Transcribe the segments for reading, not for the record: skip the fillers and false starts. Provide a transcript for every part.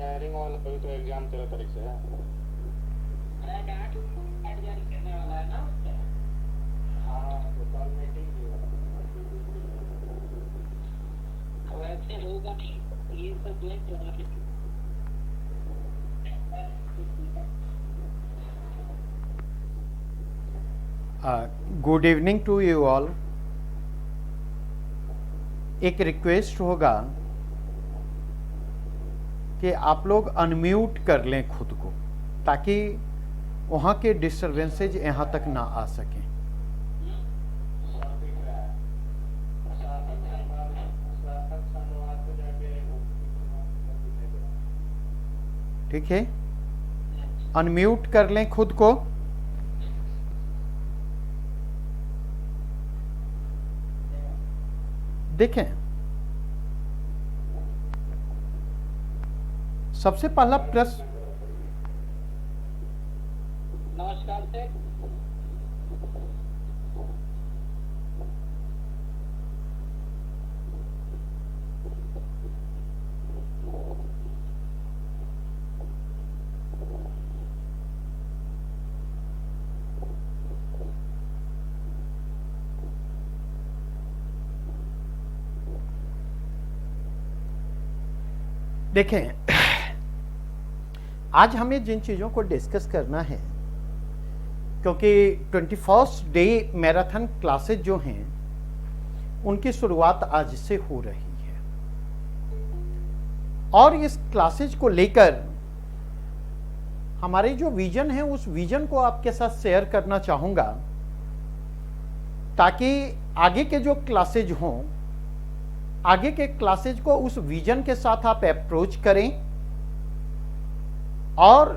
Hiring वाला अभी तो एग्जाम 13 तारीख से है। अरे डाट जारी करने वाला है ना उससे। हाँ तो कल मीटिंग की वैसे होगा नहीं ये सब जो है good evening to you all. एक रिक्वेस्ट होगा कि आप लोग अनम्यूट कर लें खुद को, ताकि वहाँ के डिस्टर्बेंसेज यहाँ तक ना आ सकें। ठीक है, अनम्यूट कर लें खुद को। देखें, सबसे पहला प्रश्न। नमस्कार सर। देखें, आज हमें जिन चीज़ों को डिस्कस करना है, क्योंकि 21st डे मैराथन क्लासेज जो हैं उनकी शुरुआत आज से हो रही है, और इस क्लासेज को लेकर हमारे जो विजन है उस विजन को आपके साथ शेयर करना चाहूँगा, ताकि आगे के जो क्लासेज हों, आगे के क्लासेज को उस विजन के साथ आप अप्रोच करें और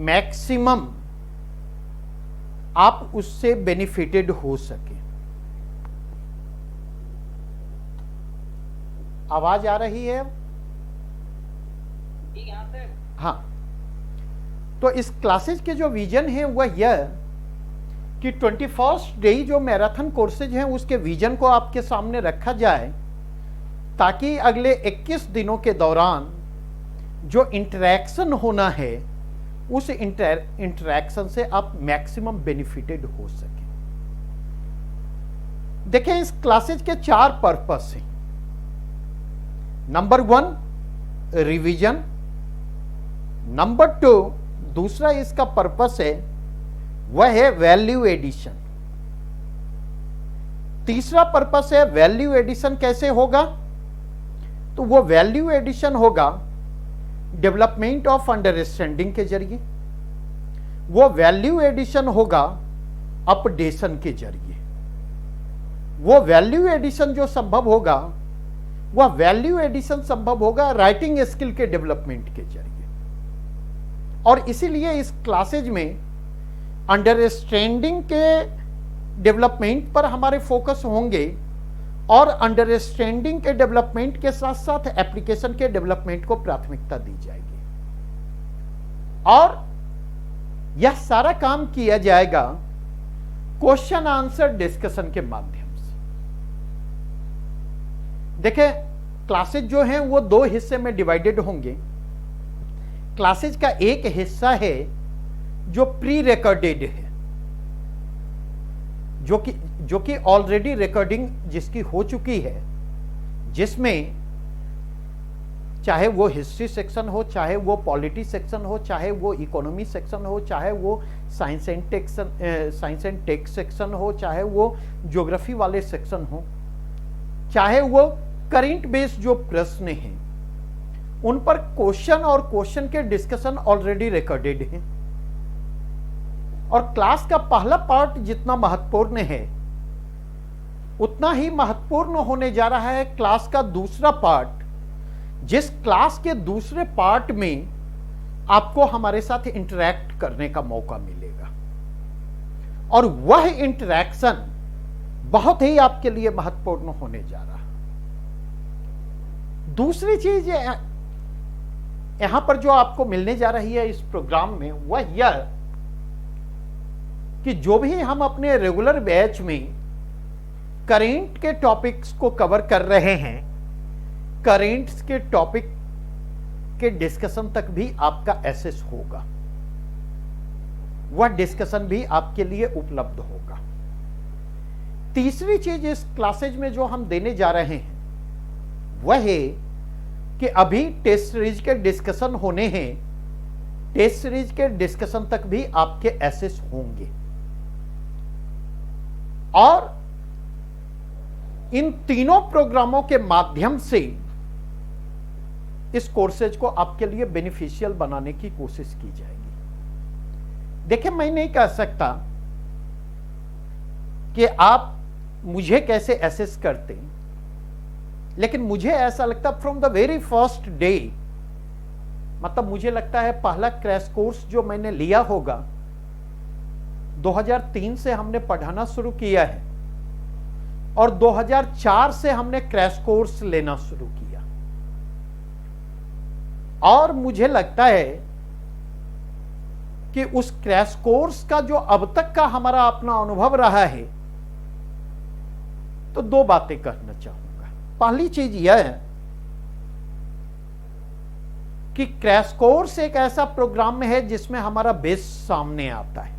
मैक्सिमम आप उससे बेनिफिटेड हो सके। आवाज आ रही है? ठीक है सर। हाँ, तो इस क्लासेज के जो विजन है वह यह कि 21st डे जो मैराथन कोर्सेज हैं उसके विजन को आपके सामने रखा जाए, ताकि अगले 21 दिनों के दौरान जो इंटरेक्शन होना है उस इंटरेक्शन से आप मैक्सिमम बेनिफिटेड हो सके। देखें, इस क्लासेज के 4 पर्पस हैं। नंबर 1 रिवीजन, नंबर 2 दूसरा इसका पर्पस है वह है वैल्यू एडिशन, तीसरा पर्पस है वैल्यू एडिशन कैसे होगा, तो वो वैल्यू एडिशन होगा डेवलपमेंट ऑफ अंडरस्टैंडिंग के जरिए, वो वैल्यू एडिशन होगा अपडेशन के जरिए, वो वैल्यू एडिशन जो संभव होगा वह वैल्यू एडिशन संभव होगा राइटिंग स्किल के डेवलपमेंट के जरिए। और इसीलिए इस क्लासेज में अंडरस्टैंडिंग के डेवलपमेंट पर हमारे फोकस होंगे, और अंडरस्टैंडिंग के डेवलपमेंट के साथ साथ एप्लीकेशन के डेवलपमेंट को प्राथमिकता दी जाएगी, और यह सारा काम किया जाएगा क्वेश्चन आंसर डिस्कशन के माध्यम से। देखिए, क्लासेज जो हैं वो 2 हिस्से में डिवाइडेड होंगे। क्लासेज का एक हिस्सा है जो प्री रिकॉर्डेड है, जो कि ऑलरेडी रिकॉर्डिंग जिसकी हो चुकी है, जिसमें चाहे वो हिस्ट्री सेक्शन हो, चाहे वो पॉलिटी सेक्शन हो, चाहे वो इकोनॉमी सेक्शन हो, चाहे वो साइंस एंड टेक सेक्शन हो, चाहे वो ज्योग्राफी वाले सेक्शन हो, चाहे वो करंट बेस्ड जो प्रश्न हैं उन पर क्वेश्चन और क्वेश्चन के डिस्कशन ऑलरेडी रिकॉर्डेड हैं। और क्लास का पहला पार्ट जितना महत्वपूर्ण है उतना ही महत्वपूर्ण होने जा रहा है क्लास का दूसरा पार्ट, जिस क्लास के दूसरे पार्ट में आपको हमारे साथ इंटरैक्ट करने का मौका मिलेगा, और वह इंटरैक्शन बहुत ही आपके लिए महत्वपूर्ण होने जा रहा है। दूसरी चीज यहां पर जो आपको मिलने जा रही है इस प्रोग्राम में वह यह कि जो भी हम अपने रेगुलर बैच में करेंट के टॉपिक्स को कवर कर रहे हैं, करेंट्स के टॉपिक के डिस्कशन तक भी आपका एसेस होगा, वह डिस्कशन भी आपके लिए उपलब्ध होगा। तीसरी चीज इस क्लासेज में जो हम देने जा रहे हैं वह है कि अभी टेस्ट सीरीज के डिस्कशन होने हैं, टेस्ट सीरीज के डिस्कशन तक भी आपके एसेस होंगे और इन तीनों प्रोग्रामों के माध्यम से इस कोर्सेज को आपके लिए बेनिफिशियल बनाने की कोशिश की जाएगी। देखिए, मैं नहीं कह सकता कि आप मुझे कैसे एसेस करते, लेकिन मुझे ऐसा लगता from the very first day, मतलब मुझे लगता है पहला क्रैश कोर्स जो मैंने लिया होगा 2003 से हमने पढ़ाना शुरू किया है और 2004 से हमने क्रैश कोर्स लेना शुरू किया और मुझे लगता है कि उस क्रैश कोर्स का जो अब तक का हमारा अपना अनुभव रहा है, तो दो बातें कहना चाहूंगा। पहली चीज यह है कि क्रैश कोर्स एक ऐसा प्रोग्राम है जिसमें हमारा बेस सामने आता है।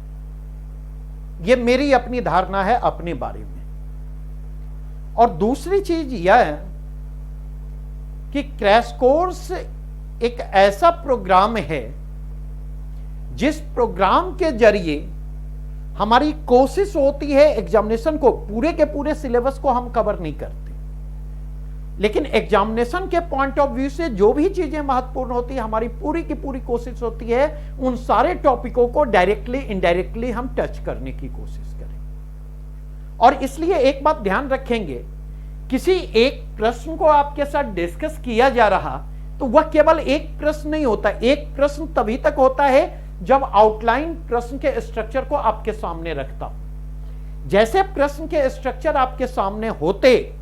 यह मेरी अपनी धारणा है अपने बारे में। और दूसरी चीज यह है कि क्रैश कोर्स एक ऐसा प्रोग्राम है जिस प्रोग्राम के जरिए हमारी कोशिश होती है एग्जामिनेशन को, पूरे के पूरे सिलेबस को हम कवर नहीं करते, लेकिन एग्जामिनेशन के पॉइंट ऑफ व्यू से जो भी चीजें महत्वपूर्ण होती है, हमारी पूरी की पूरी कोशिश होती है उन सारे टॉपिकों को डायरेक्टली इनडायरेक्टली हम टच करने की कोशिश करें। और इसलिए एक बात ध्यान रखेंगे, किसी एक प्रश्न को आपके साथ डिस्कस किया जा रहा तो वह केवल एक प्रश्न नहीं होता। एक प्रश्न तभी तक होता है जब आउटलाइन प्रश्न के स्ट्रक्चर को आपके सामने रखता हूं। जैसे प्रश्न के स्ट्रक्चर आपके सामने होते,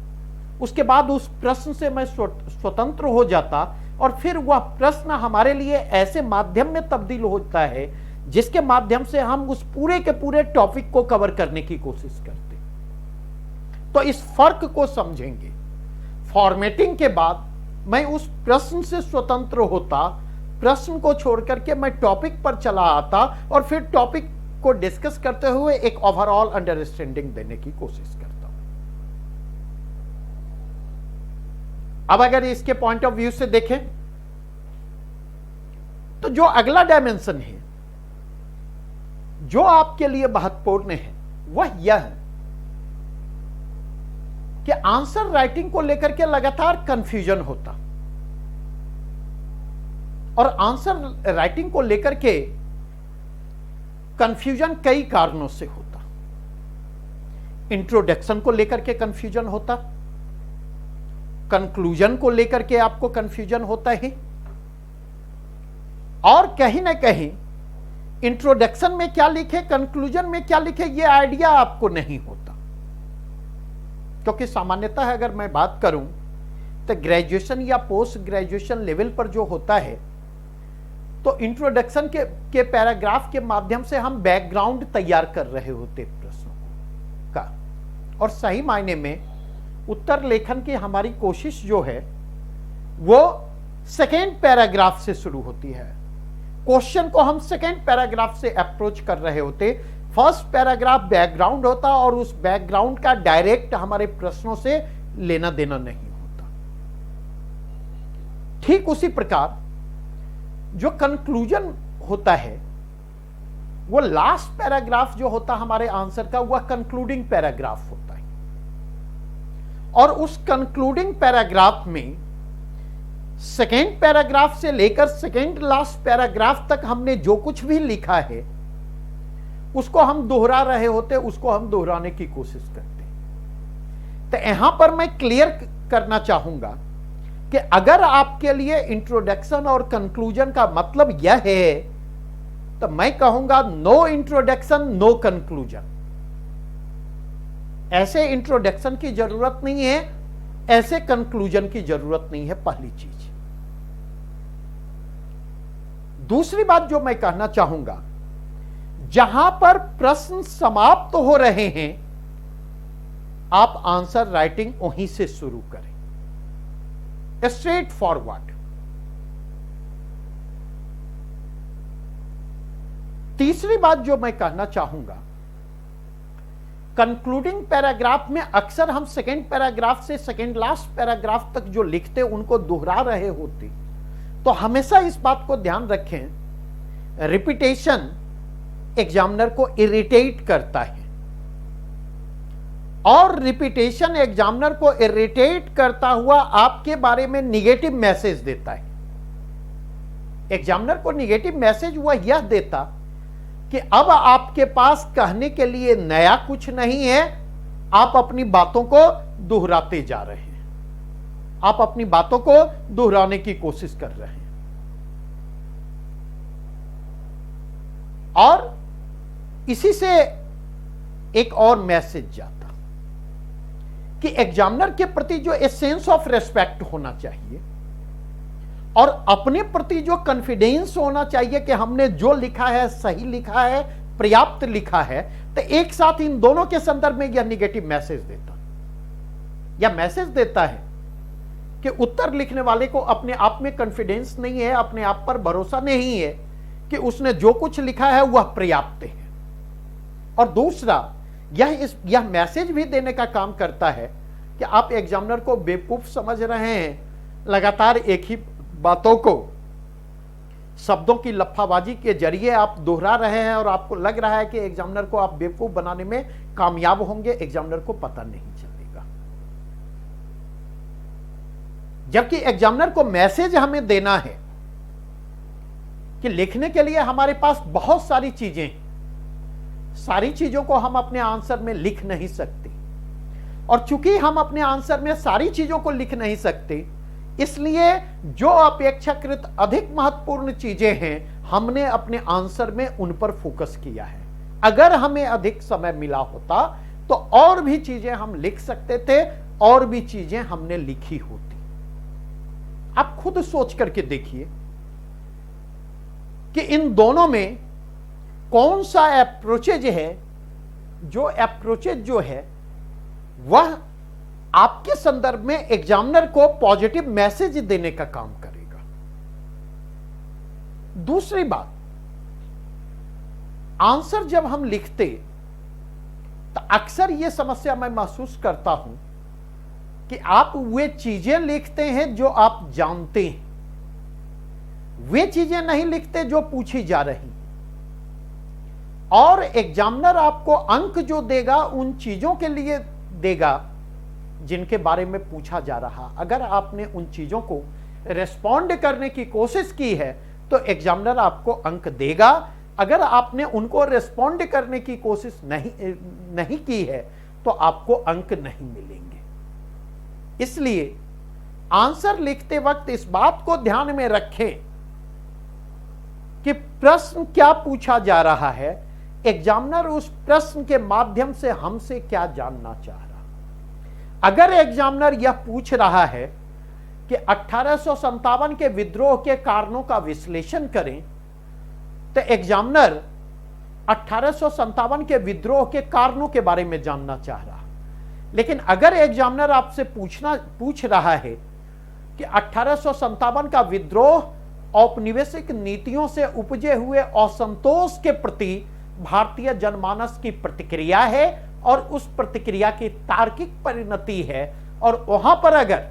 उसके बाद उस प्रश्न से मैं स्वतंत्र हो जाता और फिर वह प्रश्न हमारे लिए ऐसे माध्यम में तब्दील होता है जिसके माध्यम से हम उस पूरे के पूरे टॉपिक को कवर करने की कोशिश करते। तो इस फर्क को समझेंगे। फॉर्मेटिंग के बाद मैं उस प्रश्न से स्वतंत्र होता, प्रश्न को छोड़ करके मैं टॉपिक पर चला आता और फिर टॉपिक को डिस्कस करते हुए एक ओवरऑल अंडरस्टैंडिंग देने की कोशिश करता हूं। अब अगर इसके पॉइंट ऑफ व्यू से देखें तो जो अगला डायमेंशन है जो आपके लिए महत्वपूर्ण है वह यह है कि आंसर राइटिंग को लेकर के लगातार कंफ्यूजन होता और आंसर राइटिंग को लेकर के कंफ्यूजन कई कारणों से होता। इंट्रोडक्शन को लेकर के कंफ्यूजन होता, कंक्लूजन को लेकर के आपको कंफ्यूजन होता है, और कहीं ना कहीं इंट्रोडक्शन में क्या लिखे, कंक्लूजन में क्या लिखे, यह आइडिया आपको नहीं होता। क्योंकि सामान्यतः अगर मैं बात करूं तो ग्रेजुएशन या पोस्ट ग्रेजुएशन लेवल पर जो होता है तो इंट्रोडक्शन के पैराग्राफ के माध्यम से हम बैकग्राउंड तैयार कर रहे होते प्रश्नों का, और सही मायने में उत्तर लेखन की हमारी कोशिश जो है वो सेकेंड पैराग्राफ से शुरू होती है। क्वेश्चन को हम सेकेंड पैराग्राफ से अप्रोच कर रहे होते, फर्स्ट पैराग्राफ बैकग्राउंड होता और उस बैकग्राउंड का डायरेक्ट हमारे प्रश्नों से लेना देना नहीं होता। ठीक उसी प्रकार जो कंक्लूजन होता है वो लास्ट पैराग्राफ जो होता हमारे आंसर का, वह कंक्लूडिंग पैराग्राफ होता है। और उस कंक्लूडिंग पैराग्राफ में सेकेंड पैराग्राफ से लेकर सेकेंड लास्ट पैराग्राफ तक हमने जो कुछ भी लिखा है उसको हम दोहरा रहे होते, उसको हम दोहराने की कोशिश करते। तो यहां पर मैं क्लियर करना चाहूंगा कि अगर आपके लिए इंट्रोडक्शन और कंक्लूजन का मतलब यह है तो मैं कहूंगा नो इंट्रोडक्शन नो कंक्लूजन। ऐसे इंट्रोडक्शन की जरूरत नहीं है, ऐसे कंक्लूजन की जरूरत नहीं है, पहली चीज। दूसरी बात जो मैं कहना चाहूंगा, जहां पर प्रश्न समाप्त हो रहे हैं आप आंसर राइटिंग वहीं से शुरू करें, स्ट्रेट फॉरवर्ड। तीसरी बात जो मैं कहना चाहूंगा, कंक्लूडिंग पैराग्राफ में अक्सर हम सेकेंड पैराग्राफ से सेकेंड लास्ट पैराग्राफ तक जो लिखते उनको दोहरा रहे होते, तो हमेशा इस बात को ध्यान रखें, रिपीटेशन एग्जामिनर को इरिटेट करता है और रिपीटेशन एग्जामिनर को इरिटेट करता हुआ आपके बारे में निगेटिव मैसेज देता है। एग्जामिनर को निगेटिव मैसेज वह यह देता कि अब आपके पास कहने के लिए नया कुछ नहीं है, आप अपनी बातों को दोहराते जा रहे हैं, आप अपनी बातों को दोहराने की कोशिश कर रहे हैं। और इसी से एक और मैसेज जाता कि एग्जामिनर के प्रति जो ए सेंस ऑफ रेस्पेक्ट होना चाहिए और अपने प्रति जो कॉन्फिडेंस होना चाहिए कि हमने जो लिखा है सही लिखा है, पर्याप्त लिखा है, तो एक साथ इन दोनों के संदर्भ में यह निगेटिव मैसेज देता, यह मैसेज देता है कि उत्तर लिखने वाले को अपने आप में कॉन्फिडेंस नहीं है, अपने आप पर भरोसा नहीं है कि उसने जो कुछ लिखा है वह पर्याप्त है। और दूसरा, यह मैसेज भी देने का काम करता है कि आप एग्जामिनर को बेवकूफ समझ रहे हैं, लगातार एक ही बातों को शब्दों की लफ्फाबाजी के जरिए आप दोहरा रहे हैं और आपको लग रहा है कि एग्जामिनर को आप बेवकूफ बनाने में कामयाब होंगे, एग्जामिनर को पता नहीं चलेगा। जबकि एग्जामिनर को मैसेज हमें देना है कि लिखने के लिए हमारे पास बहुत सारी चीजें, सारी चीजों को हम अपने आंसर में लिख नहीं सकते, और चूंकि हम अपने आंसर में सारी चीजों को लिख नहीं सकते, इसलिए जो अपेक्षाकृत अधिक महत्वपूर्ण चीजें हैं हमने अपने आंसर में उन पर फोकस किया है। अगर हमें अधिक समय मिला होता तो और भी चीजें हम लिख सकते थे, और भी चीजें हमने लिखी होती। आप खुद सोच करके देखिए कि इन दोनों में कौन सा अप्रोचेज है, जो अप्रोचेज जो है वह आपके संदर्भ में एग्जामिनर को पॉजिटिव मैसेज देने का काम करेगा। दूसरी बात, आंसर जब हम लिखते तो अक्सर यह समस्या मैं महसूस करता हूं कि आप वे चीजें लिखते हैं जो आप जानते हैं, वे चीजें नहीं लिखते जो पूछी जा रही, और एग्जामिनर आपको अंक जो देगा उन चीजों के लिए देगा जिनके बारे में पूछा जा रहा। अगर आपने उन चीजों को रेस्पॉन्ड करने की कोशिश की है तो एग्जामिनर आपको अंक देगा, अगर आपने उनको रेस्पॉन्ड करने की कोशिश नहीं की है तो आपको अंक नहीं मिलेंगे। इसलिए आंसर लिखते वक्त इस बात को ध्यान में रखें कि प्रश्न क्या पूछा जा रहा है, एग्जामिनर उस प्रश्न के माध्यम से हमसे क्या जानना चाह रहा। अगर एग्जामिनर यह पूछ रहा है कि 1857 के विद्रोह के कारणों का विश्लेषण करें, तो एग्जामिनर 1857 के विद्रोह के कारणों के बारे में जानना चाह रहा। लेकिन अगर एग्जामिनर आपसे पूछ रहा है कि 1857 का विद्रोह औपनिवेशिक नीतियों से उपजे हुए असंतोष के प्रति भारतीय जनमानस की प्रतिक्रिया है और उस प्रतिक्रिया की तार्किक परिणति है, और वहां पर अगर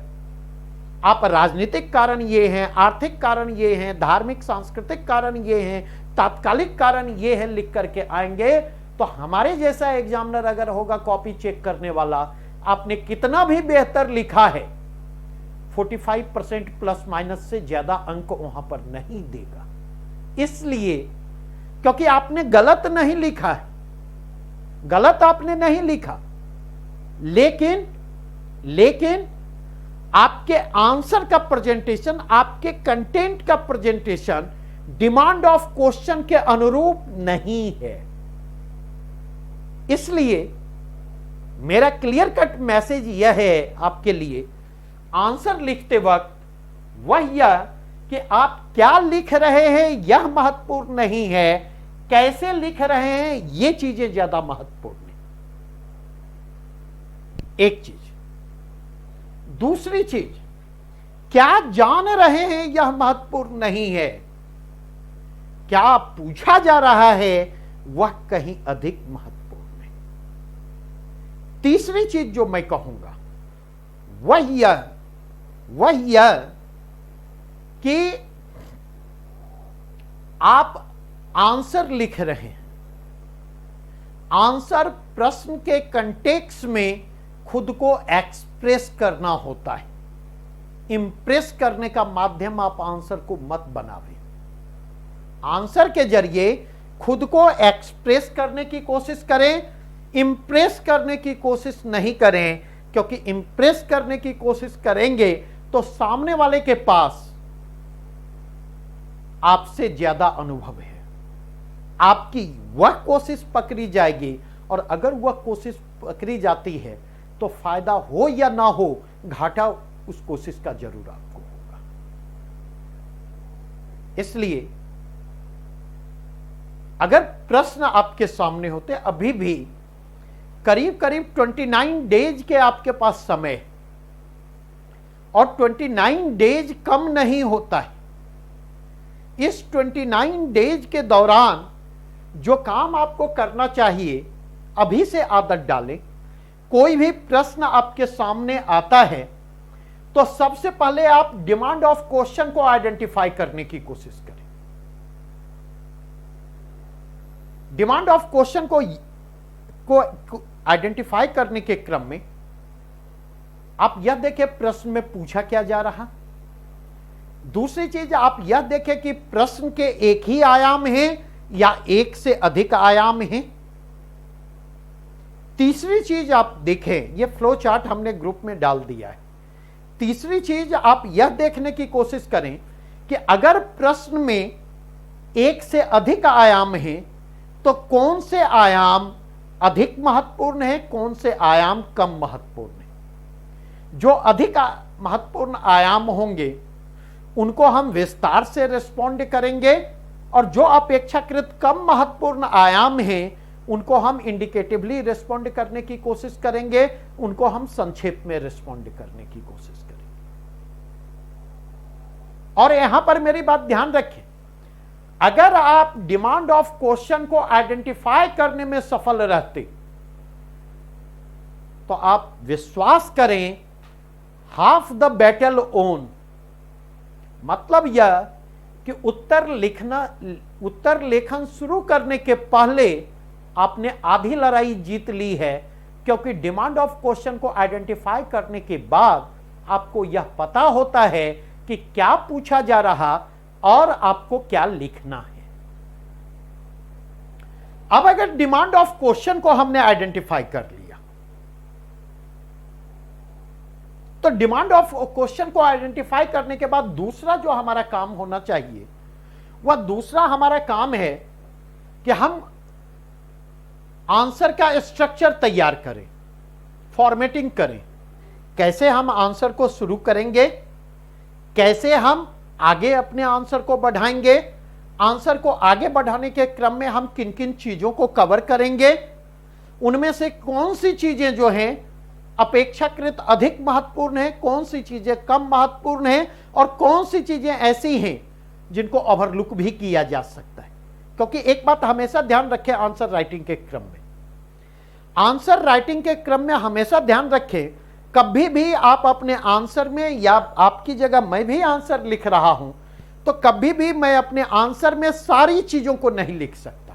आप राजनीतिक कारण ये हैं, आर्थिक कारण ये हैं, धार्मिक सांस्कृतिक कारण ये हैं, तात्कालिक कारण ये है लिख करके आएंगे, तो हमारे जैसा एग्जामिनर अगर होगा कॉपी चेक करने वाला, आपने कितना भी बेहतर लिखा है 45% प्लस माइनस से ज्यादा अंक वहां पर नहीं देगा। इसलिए क्योंकि आपने गलत नहीं लिखा है, गलत आपने नहीं लिखा, लेकिन आपके आंसर का प्रेजेंटेशन, आपके कंटेंट का प्रेजेंटेशन डिमांड ऑफ क्वेश्चन के अनुरूप नहीं है। इसलिए मेरा क्लियर कट मैसेज यह है आपके लिए आंसर लिखते वक्त, वह यह कि आप क्या लिख रहे हैं यह महत्वपूर्ण नहीं है, कैसे लिख रहे हैं ये चीजें ज्यादा महत्वपूर्ण है। एक चीज। दूसरी चीज, क्या जान रहे हैं यह महत्वपूर्ण नहीं है, क्या पूछा जा रहा है वह कहीं अधिक महत्वपूर्ण है। तीसरी चीज जो मैं कहूंगा वह यह कि आप आंसर लिख रहे हैं, आंसर प्रश्न के कंटेक्स्ट में खुद को एक्सप्रेस करना होता है। इंप्रेस करने का माध्यम आप आंसर को मत बनावे। आंसर के जरिए खुद को एक्सप्रेस करने की कोशिश करें, इंप्रेस करने की कोशिश नहीं करें, क्योंकि इंप्रेस करने की कोशिश करेंगे तो सामने वाले के पास आपसे ज्यादा अनुभव है, आपकी वह कोशिश पकड़ी जाएगी, और अगर वह कोशिश पकड़ी जाती है तो फायदा हो या ना हो, घाटा उस कोशिश का जरूर आपको होगा। इसलिए अगर प्रश्न आपके सामने होते, अभी भी करीब करीब 29 डेज के आपके पास समय है, और 29 डेज कम नहीं होता है। इस 29 डेज के दौरान जो काम आपको करना चाहिए, अभी से आदत डालें। कोई भी प्रश्न आपके सामने आता है तो सबसे पहले आप डिमांड ऑफ क्वेश्चन को आइडेंटिफाई करने की कोशिश करें। डिमांड ऑफ क्वेश्चन को आइडेंटिफाई करने के क्रम में आप यह देखें प्रश्न में पूछा क्या जा रहा। दूसरी चीज आप यह देखें कि प्रश्न के एक ही आयाम हैं या एक से अधिक आयाम हैं। तीसरी चीज आप देखें, यह फ्लो चार्ट हमने ग्रुप में डाल दिया है। तीसरी चीज आप यह देखने की कोशिश करें कि अगर प्रश्न में एक से अधिक आयाम हैं तो कौन से आयाम अधिक महत्वपूर्ण है, कौन से आयाम कम महत्वपूर्ण है। जो अधिक महत्वपूर्ण आयाम होंगे उनको हम विस्तार से रिस्पॉन्ड करेंगे, और जो अपेक्षाकृत कम महत्वपूर्ण आयाम हैं उनको हम इंडिकेटिवली रिस्पॉन्ड करने की कोशिश करेंगे, उनको हम संक्षेप में रिस्पॉन्ड करने की कोशिश करेंगे। और यहां पर मेरी बात ध्यान रखें, अगर आप डिमांड ऑफ क्वेश्चन को आइडेंटिफाई करने में सफल रहते तो आप विश्वास करें हाफ द बैटल ओन। मतलब यह कि उत्तर लेखन शुरू करने के पहले आपने आधी लड़ाई जीत ली है, क्योंकि डिमांड ऑफ क्वेश्चन को आइडेंटिफाई करने के बाद आपको यह पता होता है कि क्या पूछा जा रहा और आपको क्या लिखना है। अब अगर डिमांड ऑफ क्वेश्चन को हमने आइडेंटिफाई कर लिया तो डिमांड ऑफ क्वेश्चन को आइडेंटिफाई करने के बाद दूसरा जो हमारा काम होना चाहिए, वह दूसरा हमारा काम है कि हम आंसर का स्ट्रक्चर तैयार करें, फॉर्मेटिंग करें। कैसे हम आंसर को शुरू करेंगे, कैसे हम आगे अपने आंसर को बढ़ाएंगे, आंसर को आगे बढ़ाने के क्रम में हम किन किन चीजों को कवर करेंगे, उनमें से कौन सी चीजें जो हैं अपेक्षाकृत अधिक महत्वपूर्ण है, कौन सी चीजें कम महत्वपूर्ण है, और कौन सी चीजें ऐसी हैं जिनको ओवरलुक भी किया जा सकता है। क्योंकि एक बात हमेशा ध्यान रखें, आंसर राइटिंग के क्रम में, आंसर राइटिंग के क्रम में हमेशा ध्यान रखें, कभी भी आप अपने आंसर में, या आपकी जगह मैं भी आंसर लिख रहा हूं तो कभी भी मैं अपने आंसर में सारी चीजों को नहीं लिख सकता,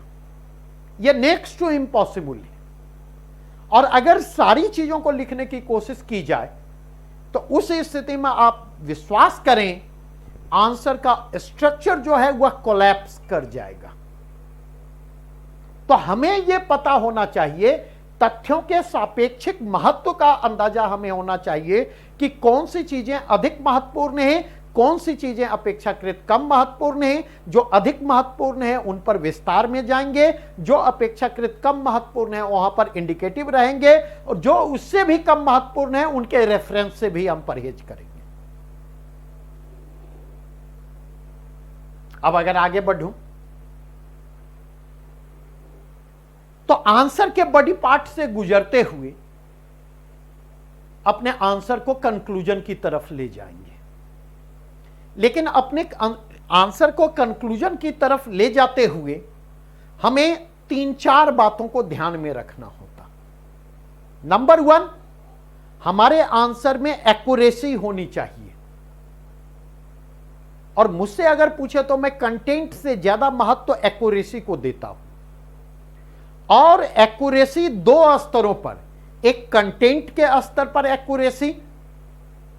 यह नेक्स्ट टू इम्पॉसिबल है। और अगर सारी चीजों को लिखने की कोशिश की जाए तो उस स्थिति में आप विश्वास करें आंसर का स्ट्रक्चर जो है वह कोलैप्स कर जाएगा। तो हमें यह पता होना चाहिए, तथ्यों के सापेक्षिक महत्व का अंदाजा हमें होना चाहिए कि कौन सी चीजें अधिक महत्वपूर्ण हैं, कौन सी चीजें अपेक्षाकृत कम महत्वपूर्ण हैं। जो अधिक महत्वपूर्ण है उन पर विस्तार में जाएंगे, जो अपेक्षाकृत कम महत्वपूर्ण है वहां पर इंडिकेटिव रहेंगे, और जो उससे भी कम महत्वपूर्ण है उनके रेफरेंस से भी हम परहेज करेंगे। अब अगर आगे बढ़ूं तो आंसर के बॉडी पार्ट से गुजरते हुए अपने आंसर को कंक्लूजन की तरफ ले जाएंगे। लेकिन अपने आंसर को कंक्लूजन की तरफ ले जाते हुए हमें 3-4 बातों को ध्यान में रखना होता। नंबर 1, हमारे आंसर में एक्यूरेसी होनी चाहिए। और मुझसे अगर पूछे तो मैं कंटेंट से ज्यादा महत्व एक्यूरेसी को देता हूं। और एक्यूरेसी 2 स्तरों पर, एक कंटेंट के स्तर पर एक्यूरेसी,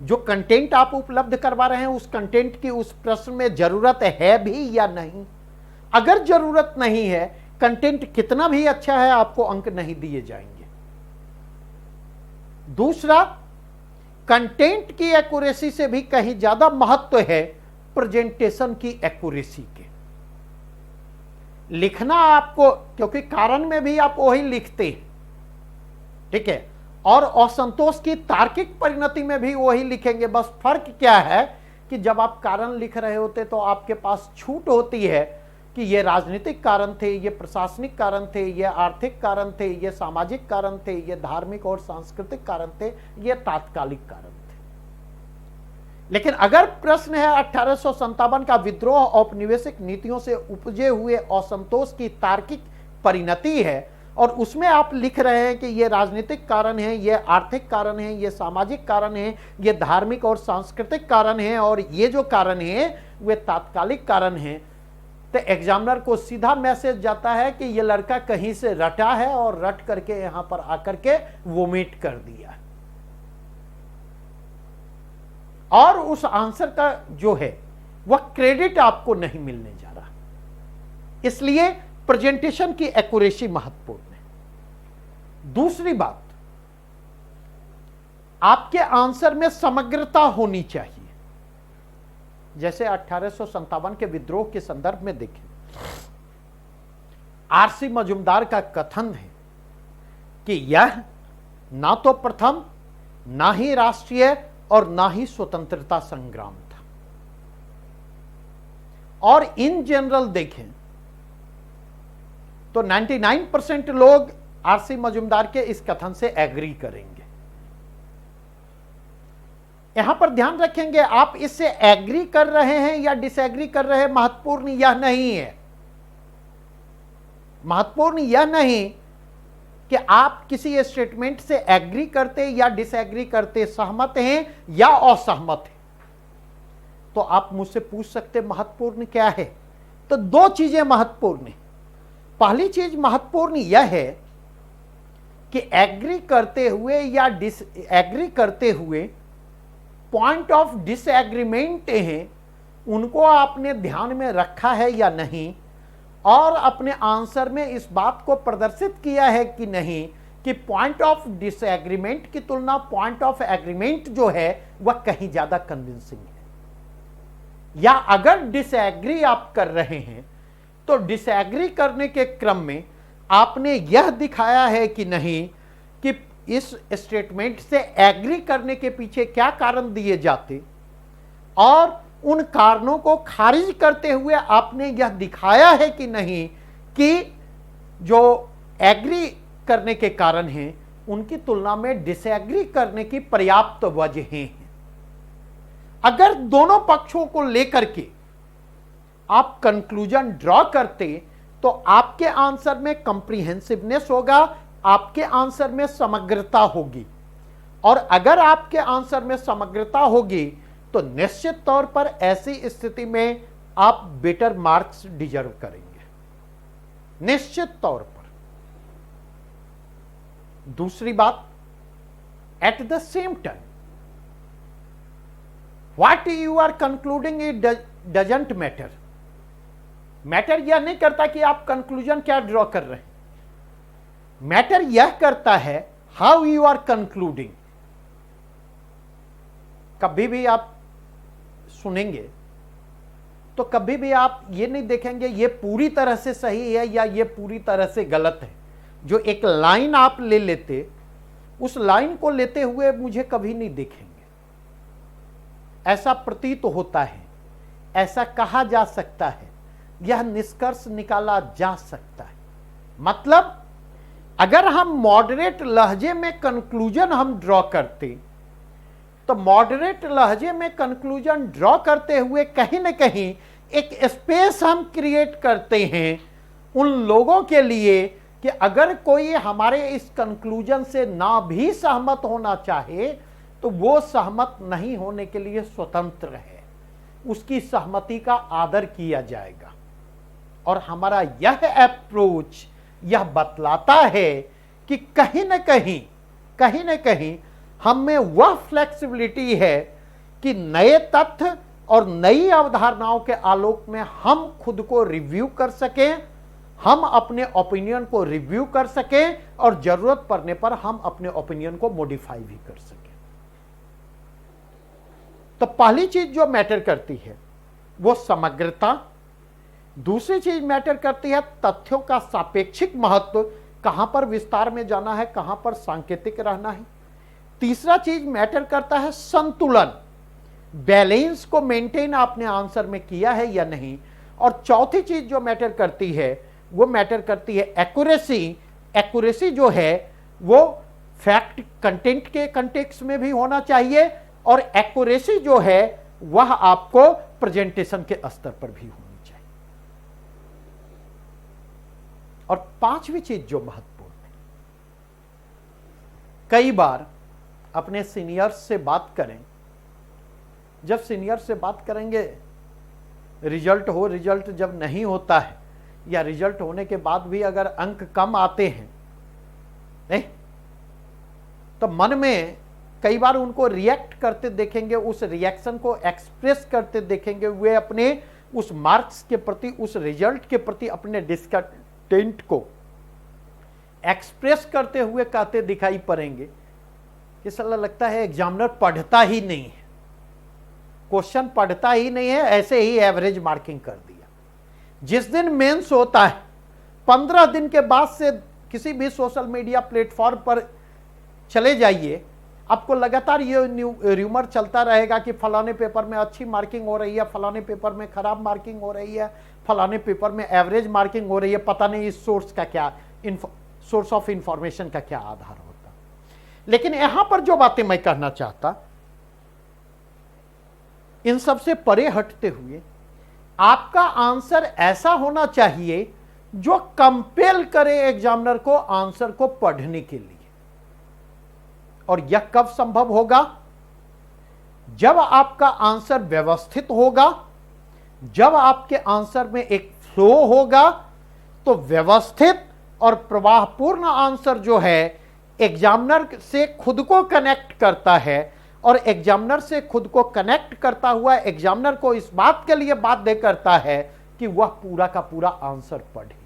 जो कंटेंट आप उपलब्ध करवा रहे हैं उस कंटेंट की उस प्रश्न में जरूरत है भी या नहीं। अगर जरूरत नहीं है, कंटेंट कितना भी अच्छा है, आपको अंक नहीं दिए जाएंगे। दूसरा, कंटेंट की एक्यूरेसी से भी कहीं ज्यादा महत्व है प्रेजेंटेशन की एक्यूरेसी के। लिखना आपको, क्योंकि कारण में भी आप वही लिखते हैं, ठीक है, और असंतोष की तार्किक परिणति में भी वही लिखेंगे। बस फर्क क्या है कि जब आप कारण लिख रहे होते तो आपके पास छूट होती है कि ये राजनीतिक कारण थे, ये प्रशासनिक कारण थे, ये आर्थिक कारण थे, ये सामाजिक कारण थे, ये धार्मिक और सांस्कृतिक कारण थे, ये तात्कालिक कारण थे। लेकिन अगर प्रश्न है 1857 का विद्रोह औपनिवेशिक नीतियों से उपजे हुए असंतोष की तार्किक परिणति है, और उसमें आप लिख रहे हैं कि ये राजनीतिक कारण है, ये आर्थिक कारण है, ये सामाजिक कारण है, ये धार्मिक और सांस्कृतिक कारण है, और ये जो कारण है वे तात्कालिक कारण हैं, तो एग्जामिनर को सीधा मैसेज जाता है कि ये लड़का कहीं से रटा है और रट करके यहां पर आकर के वोमिट कर दिया। और उस आंसर का जो है वह क्रेडिट आपको नहीं मिलने जा रहा। इसलिए प्रेजेंटेशन की एक्यूरेसी महत्वपूर्ण है। दूसरी बात, आपके आंसर में समग्रता होनी चाहिए। जैसे 1857 के विद्रोह के संदर्भ में देखें, आरसी मजुमदार का कथन है कि यह ना तो प्रथम, ना ही राष्ट्रीय और ना ही स्वतंत्रता संग्राम था। और इन जनरल देखें तो 99% लोग आरसी मजुमदार के इस कथन से एग्री करेंगे। यहां पर ध्यान रखेंगे, आप इससे एग्री कर रहे हैं या डिसएग्री कर रहे हैं, महत्वपूर्ण यह नहीं है। महत्वपूर्ण यह नहीं कि आप किसी स्टेटमेंट से एग्री करते या डिसएग्री करते, सहमत हैं या असहमत हैं। तो आप मुझसे पूछ सकते महत्वपूर्ण क्या है, तो 2 चीजें महत्वपूर्ण हैं। पहली चीज महत्वपूर्ण यह है कि एग्री करते हुए या डिसएग्री करते हुए पॉइंट ऑफ डिसएग्रीमेंट हैं, उनको आपने ध्यान में रखा है या नहीं, और अपने आंसर में इस बात को प्रदर्शित किया है कि नहीं कि पॉइंट ऑफ डिसएग्रीमेंट की तुलना पॉइंट ऑफ एग्रीमेंट जो है वह कहीं ज्यादा कन्विंसिंग है। या अगर डिसएग्री आप कर रहे हैं तो डिसएग्री करने के क्रम में आपने यह दिखाया है कि नहीं कि इस स्टेटमेंट से एग्री करने के पीछे क्या कारण दिए जाते, और उन कारणों को खारिज करते हुए आपने यह दिखाया है कि नहीं कि जो एग्री करने के कारण हैं उनकी तुलना में डिसएग्री करने की पर्याप्त वजहें हैं। अगर दोनों पक्षों को लेकर के आप कंक्लूजन ड्रॉ करते तो आपके आंसर में कंप्रीहेंसिवनेस होगा, आपके आंसर में समग्रता होगी। और अगर आपके आंसर में समग्रता होगी तो निश्चित तौर पर ऐसी स्थिति में आप बेटर मार्क्स डिजर्व करेंगे, निश्चित तौर पर। दूसरी बात, at the same time what you are concluding it doesn't matter. Matter यह नहीं करता कि आप कंक्लूजन क्या ड्रॉ कर रहे हैं, मैटर यह करता है हाउ यू आर कंक्लूडिंग। कभी भी आप सुनेंगे तो कभी भी आप ये नहीं देखेंगे ये पूरी तरह से सही है या ये पूरी तरह से गलत है। जो एक लाइन आप ले लेते, उस लाइन को लेते हुए मुझे कभी नहीं देखेंगे। ऐसा प्रतीत होता है, ऐसा कहा जा सकता है, यह निष्कर्ष निकाला जा सकता है। मतलब अगर हम मॉडरेट लहजे में कंक्लूजन हम ड्रॉ करते तो मॉडरेट लहजे में कंक्लूजन ड्रॉ करते हुए कहीं ना कहीं एक स्पेस हम क्रिएट करते हैं उन लोगों के लिए कि अगर कोई हमारे इस कंक्लूजन से ना भी सहमत होना चाहे तो वो सहमत नहीं होने के लिए स्वतंत्र है, उसकी सहमति का आदर किया जाएगा। और हमारा यह अप्रोच यह बतलाता है कि कहीं न कहीं हम में वह फ्लेक्सिबिलिटी है कि नए तथ्य और नई अवधारणाओं के आलोक में हम खुद को रिव्यू कर सकें, हम अपने ओपिनियन को रिव्यू कर सकें और जरूरत पड़ने पर हम अपने ओपिनियन को मॉडिफाई भी कर सकें। तो पहली चीज जो मैटर करती है वो समग्रता, दूसरी चीज मैटर करती है तथ्यों का सापेक्षिक महत्व, कहां पर विस्तार में जाना है, कहां पर सांकेतिक रहना है। तीसरा चीज मैटर करता है संतुलन, बैलेंस को मेंटेन आपने आंसर में किया है या नहीं। और चौथी चीज जो मैटर करती है वो मैटर करती है एक्यूरेसी। एक्यूरेसी जो है वो फैक्ट कंटेंट के कंटेक्स्ट में भी होना चाहिए और एक्यूरेसी जो है वह आपको प्रेजेंटेशन के स्तर पर भी होनी चाहिए। और पांचवी चीज जो महत्वपूर्ण है, कई बार अपने सीनियर्स से बात करें, जब सीनियर से बात करेंगे रिजल्ट जब नहीं होता है या रिजल्ट होने के बाद भी अगर अंक कम आते हैं नहीं तो मन में कई बार उनको रिएक्ट करते देखेंगे, उस रिएक्शन को एक्सप्रेस करते देखेंगे, वे अपने उस मार्क्स के प्रति, उस रिजल्ट के प्रति अपने डिस्कंटेंट को एक्सप्रेस करते हुए कहते दिखाई पड़ेंगे कि साला लगता है एग्जामिनर पढ़ता ही नहीं है, क्वेश्चन पढ़ता ही नहीं है, ऐसे ही एवरेज मार्किंग कर दिया। जिस दिन मेंस होता है 15 दिन के बाद से किसी भी सोशल मीडिया प्लेटफॉर्म पर चले जाइए, आपको लगातार ये र्यूमर चलता रहेगा कि फलाने पेपर में अच्छी मार्किंग हो रही है, फलाने पेपर में खराब मार्किंग हो रही है, फलाने पेपर में एवरेज मार्किंग हो रही है, पता नहीं इस सोर्स का क्या सोर्स ऑफ इंफॉर्मेशन का क्या आधार होता। लेकिन यहां पर जो बातें मैं कहना चाहता, इन सब से परे हटते हुए आपका आंसर ऐसा होना चाहिए जो कंपेल करे एग्जामिनर को आंसर को पढ़ने के लिए। और यह कब संभव होगा? जब आपका आंसर व्यवस्थित होगा, जब आपके आंसर में एक फ्लो होगा। तो व्यवस्थित और प्रवाहपूर्ण आंसर जो है एग्जामिनर से खुद को कनेक्ट करता है और एग्जामिनर से खुद को कनेक्ट करता हुआ एग्जामिनर को इस बात के लिए बाध्य करता है कि वह पूरा का पूरा आंसर पढ़े।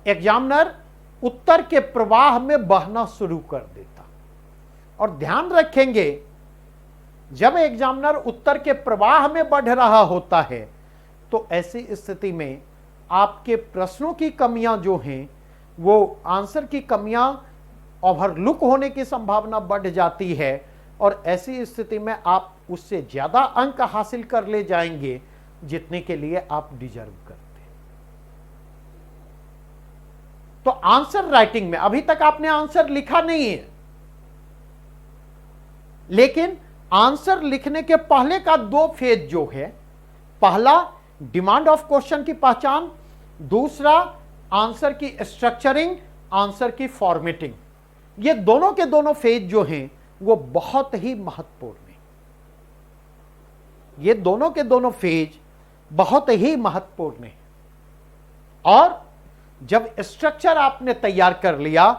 एग्जामिनर उत्तर के प्रवाह में बहना शुरू कर देता। और ध्यान रखेंगे, जब एग्जामिनर उत्तर के प्रवाह में बढ़ रहा होता है तो ऐसी स्थिति में आपके प्रश्नों की कमियां जो हैं, वो आंसर की कमियां ओवरलुक होने की संभावना बढ़ जाती है और ऐसी स्थिति में आप उससे ज्यादा अंक हासिल कर ले जाएंगे जितने के लिए आप डिजर्व करते। तो आंसर राइटिंग में अभी तक आपने आंसर लिखा नहीं है, लेकिन आंसर लिखने के पहले का 2 फेज जो है, पहला डिमांड ऑफ क्वेश्चन की पहचान, दूसरा आंसर की स्ट्रक्चरिंग, आंसर की फॉर्मेटिंग। ये दोनों के दोनों फेज जो हैं वो बहुत ही महत्वपूर्ण है। ये दोनों के दोनों फेज बहुत ही महत्वपूर्ण है। और जब स्ट्रक्चर आपने तैयार कर लिया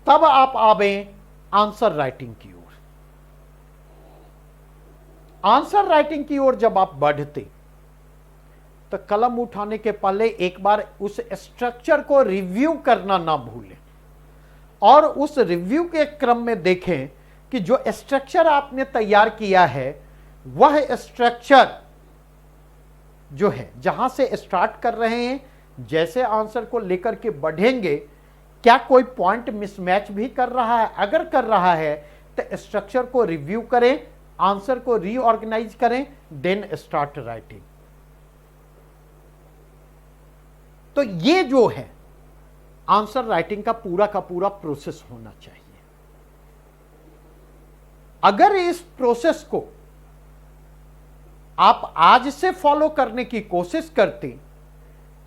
तब आप आवे आंसर राइटिंग की ओर। आंसर राइटिंग की ओर जब आप बढ़ते तो कलम उठाने के पहले एक बार उस स्ट्रक्चर को रिव्यू करना ना भूलें और उस रिव्यू के क्रम में देखें कि जो स्ट्रक्चर आपने तैयार किया है वह स्ट्रक्चर जो है, जहां से स्टार्ट कर रहे हैं, जैसे आंसर को लेकर के बढ़ेंगे, क्या कोई पॉइंट मिसमैच भी कर रहा है? अगर कर रहा है तो स्ट्रक्चर को रिव्यू करें, आंसर को रीऑर्गेनाइज करें, देन स्टार्ट राइटिंग। तो ये जो है आंसर राइटिंग का पूरा प्रोसेस होना चाहिए। अगर इस प्रोसेस को आप आज से फॉलो करने की कोशिश करते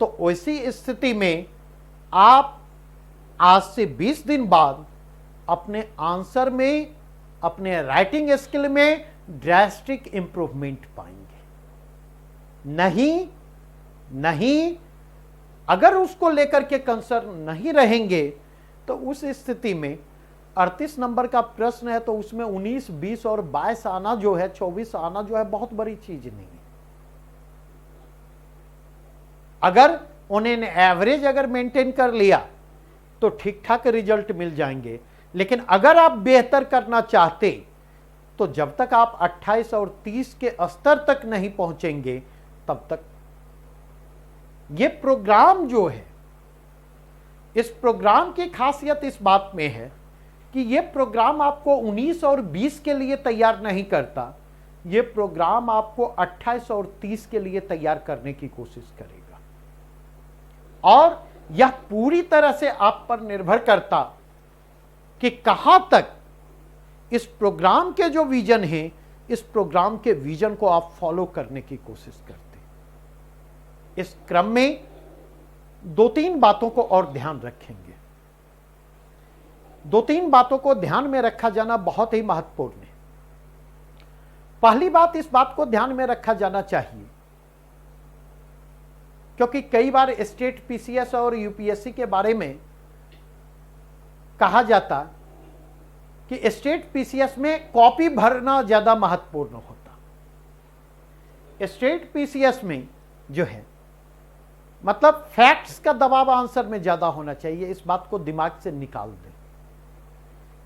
तो वैसी स्थिति में आप आज से 20 दिन बाद अपने आंसर में, अपने राइटिंग स्किल में ड्रास्टिक इंप्रूवमेंट पाएंगे। नहीं अगर उसको लेकर के कंसर्न नहीं रहेंगे तो उस स्थिति में 38 नंबर का प्रश्न है तो उसमें 19, 20 और 22 आना जो है, 24 आना जो है बहुत बड़ी चीज नहीं है। अगर उन्होंने एवरेज अगर मेंटेन कर लिया तो ठीक ठाक रिजल्ट मिल जाएंगे, लेकिन अगर आप बेहतर करना चाहते तो जब तक आप 28 और 30 के स्तर तक नहीं पहुंचेंगे तब तक ये प्रोग्राम जो है, इस प्रोग्राम की खासियत इस बात में है कि ये प्रोग्राम आपको 19 और 20 के लिए तैयार नहीं करता, ये प्रोग्राम आपको 28 और 30 के लिए तैयार करने की कोशिश करेगा। और यह पूरी तरह से आप पर निर्भर करता कि कहां तक इस प्रोग्राम के जो विजन है, इस प्रोग्राम के विजन को आप फॉलो करने की कोशिश करते। इस क्रम में 2-3 बातों को और ध्यान रखेंगे। 2-3 बातों को ध्यान में रखा जाना बहुत ही महत्वपूर्ण है। पहली बात, इस बात को ध्यान में रखा जाना चाहिए क्योंकि कई बार स्टेट पीसीएस और यूपीएससी के बारे में कहा जाता कि स्टेट पीसीएस में कॉपी भरना ज्यादा महत्वपूर्ण होता। स्टेट पीसीएस में जो है मतलब फैक्ट्स का दबाव आंसर में ज्यादा होना चाहिए, इस बात को दिमाग से निकाल दें।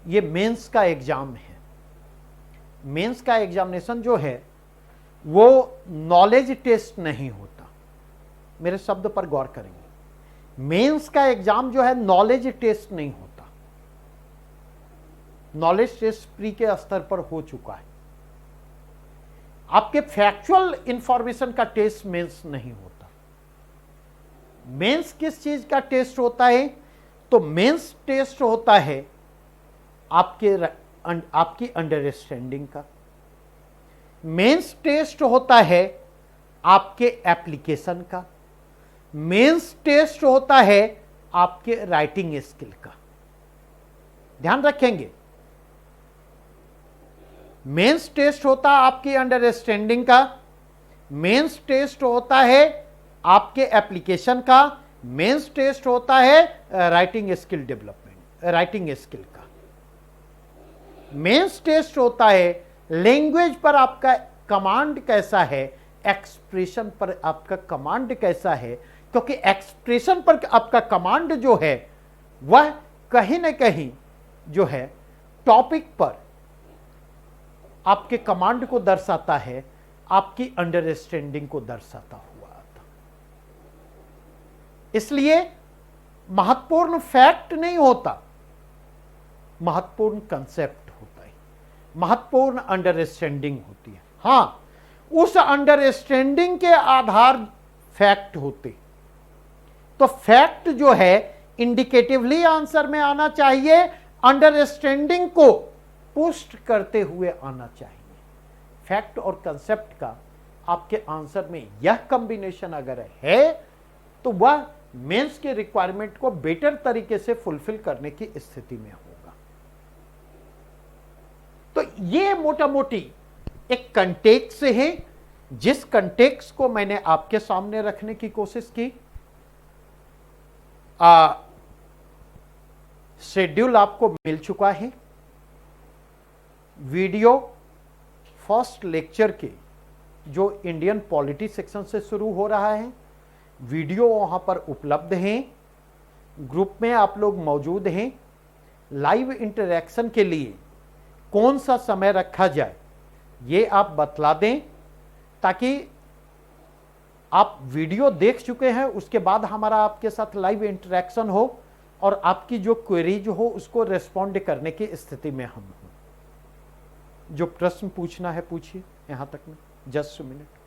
ये मेंस का एग्जाम है। मेंस का एग्जामिनेशन जो है वो नॉलेज टेस्ट नहीं होता। मेरे शब्द पर गौर करेंगे। मेंस का एग्जाम जो है नॉलेज टेस्ट नहीं होता। नॉलेज टेस्ट प्री के स्तर पर हो चुका है। आपके फैक्चुअल इंफॉर्मेशन का टेस्ट मेंस नहीं होता। मेंस किस चीज का टेस्ट होता है? तो मेंस टेस्ट होता है आपकी अंडरस्टैंडिंग का। मेंस टेस्ट होता है आपके एप्लीकेशन का। मेंस टेस्ट होता है आपके राइटिंग स्किल का। ध्यान रखेंगे, मेंस टेस्ट होता है आपकी अंडरस्टैंडिंग का, मेंस टेस्ट होता है आपके एप्लीकेशन का, मेंस टेस्ट होता है writing skill development, writing skill का। मेंस टेस्ट होता है लैंग्वेज पर आपका कमांड कैसा है, एक्सप्रेशन पर आपका कमांड कैसा है, क्योंकि एक्सप्रेशन पर आपका कमांड जो है वह कहीं ना कहीं जो है टॉपिक पर आपके कमांड को दर्शाता है, आपकी अंडरस्टैंडिंग को दर्शाता हुआ था। इसलिए महत्वपूर्ण फैक्ट नहीं होता, महत्वपूर्ण कंसेप्ट होता है, महत्वपूर्ण अंडरस्टैंडिंग होती है। हां, उस अंडरस्टैंडिंग के आधार फैक्ट होते। तो फैक्ट जो है इंडिकेटिवली आंसर में आना चाहिए, अंडरस्टैंडिंग को पुष्ट करते हुए आना चाहिए। फैक्ट और कंसेप्ट का आपके आंसर में यह कॉम्बिनेशन अगर है तो वह मेंस के रिक्वायरमेंट को बेटर तरीके से फुलफिल करने की स्थिति में होगा। तो ये मोटा मोटी एक कंटेक्स्ट है, जिस कंटेक्स्ट को मैंने आपके सामने रखने की कोशिश की। शेड्यूल आपको मिल चुका है। वीडियो फर्स्ट लेक्चर के जो इंडियन पॉलिटी सेक्शन से शुरू हो रहा है, वीडियो वहां पर उपलब्ध हैं। ग्रुप में आप लोग मौजूद हैं। लाइव इंटरेक्शन के लिए कौन सा समय रखा जाए ये आप बतला दें, ताकि आप वीडियो देख चुके हैं उसके बाद हमारा आपके साथ लाइव इंटरेक्शन हो और आपकी जो क्वेरीज हो उसको रेस्पॉन्ड करने की स्थिति में हम हो। जो प्रश्न पूछना है पूछिए, यहां तक में। Just minute.